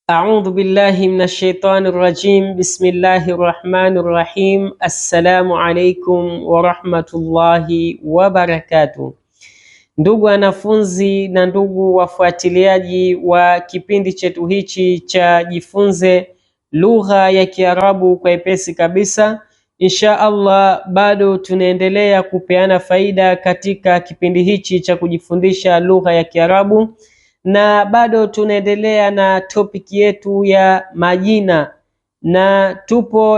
أعوذ بالله من الشيطان الرجيم. بسم الله الرحمن الرحيم. السلام عليكم warahmatullahi wabarakatuh. Ndugu wanafunzi na ndugu wafuatiliaji wa kipindi chetu hichi cha Jifunze Lugha ya Kiarabu kwa epesi kabisa, insha Allah bado tunaendelea kupeana faida katika kipindi hichi cha kujifundisha lugha ya Kiarabu, na bado tunaendelea na topic yetu ya majina, na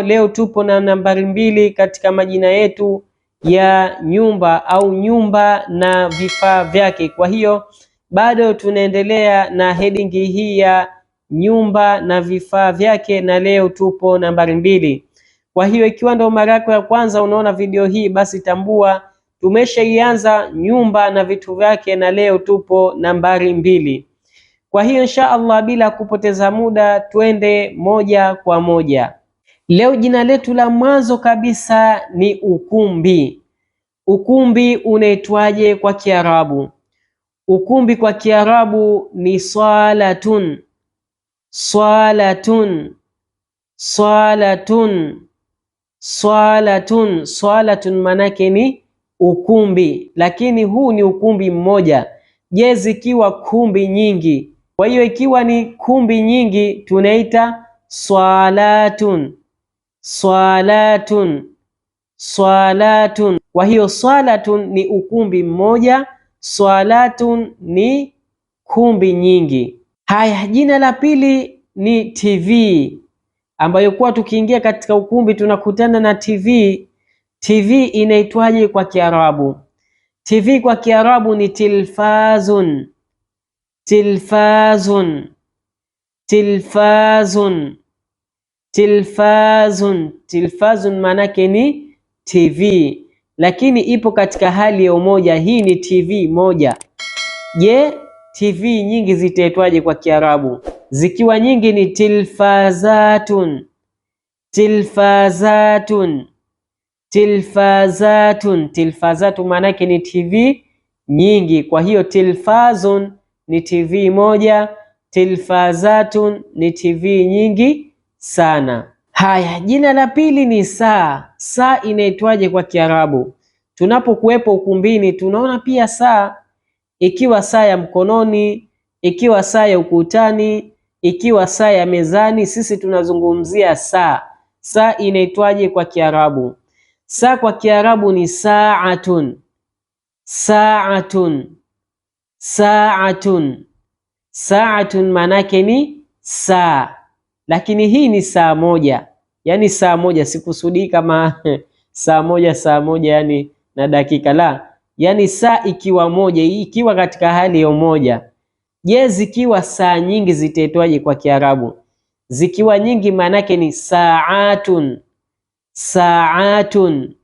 leo tupo na nambari 2 katika majina yetu ya nyumba au nyumba na vifaa vyake. Kwa hiyo bado tunaendelea na heading hii ya nyumba na vifaa vyake, na leo tupo nambari 2. Kwa hiyo ikiwa ndo mara yako ya kwanza unaona video hii, basi tambua tumeshaianza nyumba na vitu vyake, na leo tupo nambari 2. Kwa hiyo insha Allah bila kupoteza muda twende moja kwa moja. Leo jina letu la mwanzo kabisa ni ukumbi. Ukumbi unaitwaje kwa Kiarabu? Ukumbi kwa Kiarabu ni salatun. Salatun. Salatun. Salatun. Salatun manake ni ukumbi, lakini huu ni ukumbi mmoja. Je, zikiwa kumbi nyingi? Kwa hiyo ikiwa ni kumbi nyingi tunaita salatun. Salatun. Salatun. Kwa hiyo salatun ni ukumbi mmoja, salatun ni kumbi nyingi. Haya, jina la pili ni TV, ambayo kuwa tukiingia katika ukumbi tunakutana na TV. TV inaitwaje kwa Kiarabu? TV kwa Kiarabu ni tilfazun. Tilfazun. Tilfazun. Tilfazun. Tilfazun manake ni TV, lakini ipo katika hali ya umoja. Hii ni TV moja. Je, TV nyingi zitaitwaje kwa Kiarabu? Zikiwa nyingi ni tilfazatun. Tilfazatun. Tilfazatun. Tilfazatun manake ni TV nyingi. Kwa hiyo tilfazun ni TV moja, tilfazatun ni TV nyingi sana. Haya, jina la pili ni saa. Saa inaitwaje kwa Kiarabu? Tunapokuwepo ukumbini tunaona pia saa, ikiwa saa ya mkononi, ikiwa saa ya ukutani, ikiwa saa ya mezani, sisi tunazungumzia saa. Saa inaitwaje kwa Kiarabu? Saa kwa Kiarabu ni saatun. Saatun. Saatun. Saatun manake ni saa, lakini hii ni saa moja, yani saa moja. Sikusudii kama saa moja yani na dakika, la, yani saa ikiwa moja, ikiwa katika hali ya umoja. Je, zikiwa saa nyingi zitaitwaje kwa Kiarabu? Zikiwa nyingi manake ni saatun. Saatun.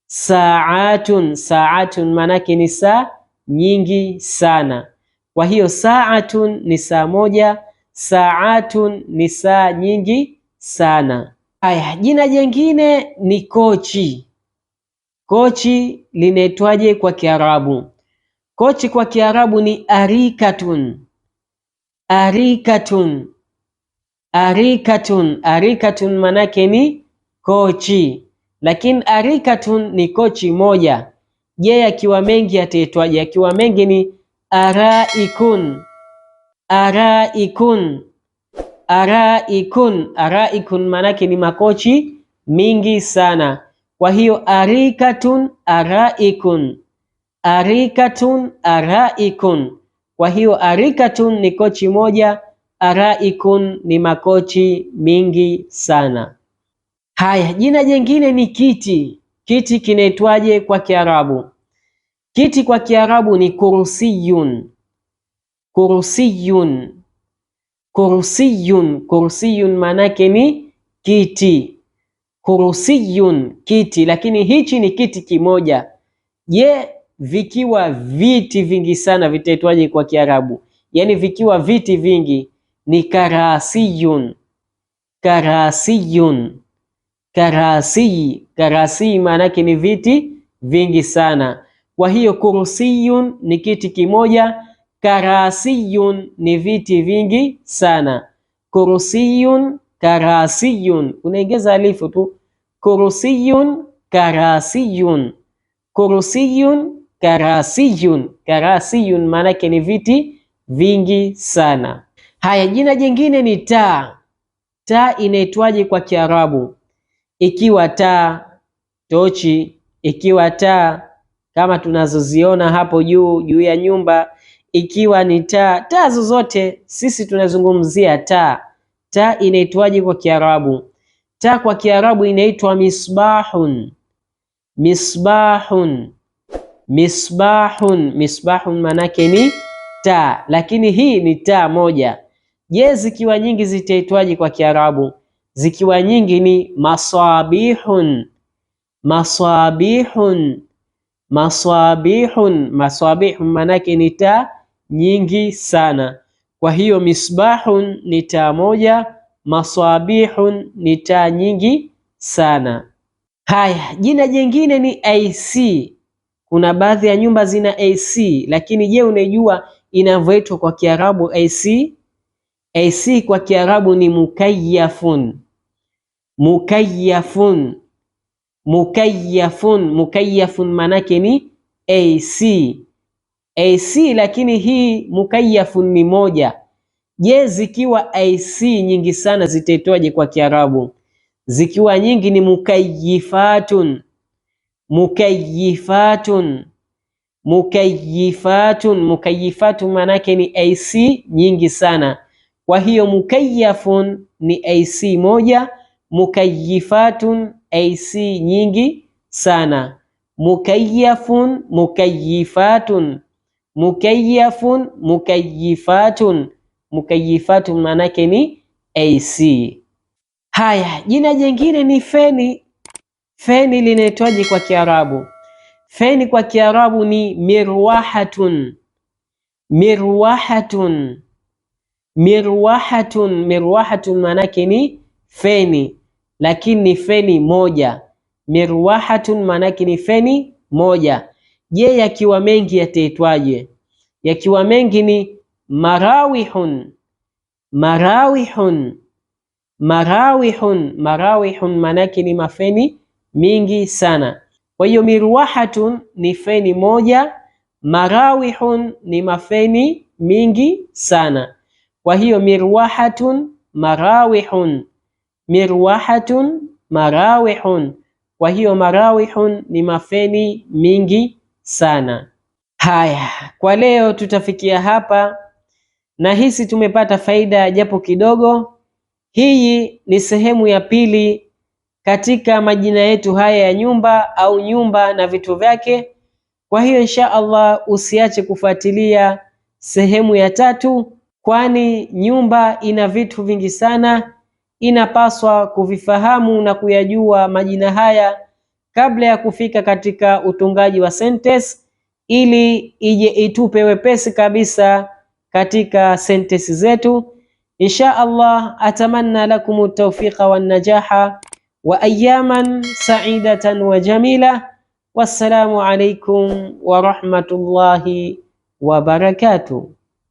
Saatun. Saatun manake ni saa nyingi sana. Kwa hiyo saatun ni saa moja, saatun ni saa nyingi sana. Haya, jina jingine ni kochi. Kochi linaitwaje kwa Kiarabu? Kochi kwa Kiarabu ni arikatun. Arikatun. Arikatun. Arikatun manake ni kochi, lakini arikatun ni kochi moja. Je, akiwa mengi ataitwaje? Akiwa mengi ni araikun. Araikun. Araikun. Araikun manake ni makochi mingi sana. Kwa hiyo arikatun, araikun. Arikatun, araikun. Kwa hiyo arikatun ni kochi moja, araikun ni makochi mingi sana. Haya, jina jingine ni kiti. Kiti kinaitwaje kwa Kiarabu? Kiti kwa Kiarabu ni kursiyun. Kursiyun. Kursiyun. Kursiyun manake ni kiti. Kursiyun, kiti, lakini hichi ni kiti kimoja. Je, vikiwa viti vingi sana vitaitwaje kwa Kiarabu? Yani vikiwa viti vingi ni karasiyun. Karasiyun. Karasi. Karasi manake ni viti vingi sana. Kwa hiyo kursiyun ni kiti kimoja, karasiyun ni viti vingi sana. Kursiyun, karasiyun, unaongeza alifu tu. Kursiyun, karasiyun, kursiyun, karasiyun. Karasiyun maana yake ni viti vingi sana. Haya, jina jingine ni taa. Taa inaitwaje kwa Kiarabu? Ikiwa taa tochi, ikiwa taa kama tunazoziona hapo juu ya nyumba, ikiwa ni taa zozote, sisi tunazungumzia taa. Taa inaitwaje kwa Kiarabu? Taa kwa Kiarabu inaitwa misbahun. Misbahun, misbahun. Misbahun manake ni taa, lakini hii ni taa moja. Je, zikiwa nyingi zitaitwaje kwa Kiarabu? Zikiwa nyingi ni masabihun. Masabihun, masabihun. Masabihun manake ni taa nyingi sana. Kwa hiyo misbahun ni taa moja, masabihun ni taa nyingi sana. Haya, jina jingine ni AC. Kuna baadhi ya nyumba zina AC, lakini je, unajua inavyoitwa kwa Kiarabu AC? AC kwa Kiarabu ni mukayyafun. Mukayyafun, mukayyafun. Mukayyafun manake ni AC. AC, lakini hii mukayyafun ni moja. Je, zikiwa AC nyingi sana zitaitwaje kwa Kiarabu? Zikiwa nyingi ni mukayyifatun. Mukayyifatun, mukayyifatun. Mukayyifatun manake ni AC nyingi sana. Kwa hiyo mukayyafun ni AC moja, mukayyifatun AC nyingi sana. Mukayyafun, mukayyifatun, mukayyafun, mukayyifatun. Mukayyifatun manake ni AC. Haya, jina jingine ni feni. Feni linaitwaje kwa Kiarabu? Feni kwa Kiarabu ni mirwahatun. Mirwahatun, mirwahatun. Mirwahatun manake ni feni, lakini ni feni moja. Mirwahatun manake ni feni moja. Je, yakiwa mengi yataitwaje? Yakiwa mengi ni marawihun. Marawihun, marawihun. Marawihun manake ni mafeni mingi sana. Kwa hiyo mirwahatun ni feni moja, marawihun ni mafeni mingi sana. Kwa hiyo mirwahatun, marawihun, mirwahatun, marawihun. Kwa hiyo marawihun ni mafeni mingi sana. Haya, kwa leo tutafikia hapa, na hisi tumepata faida japo kidogo. Hii ni sehemu ya pili katika majina yetu haya ya nyumba au nyumba na vitu vyake. Kwa hiyo insha Allah usiache kufuatilia sehemu ya tatu, kwani nyumba ina vitu vingi sana. Inapaswa kuvifahamu na kuyajua majina haya kabla ya kufika katika utungaji wa sentence, ili ije itupe wepesi kabisa katika sentence zetu. Insha Allah, atamanna lakum at-tawfiqa wan-najaha wa ayyaman sa'idatan wa jamila. Wassalamu alaykum wa rahmatullahi wa barakatuh.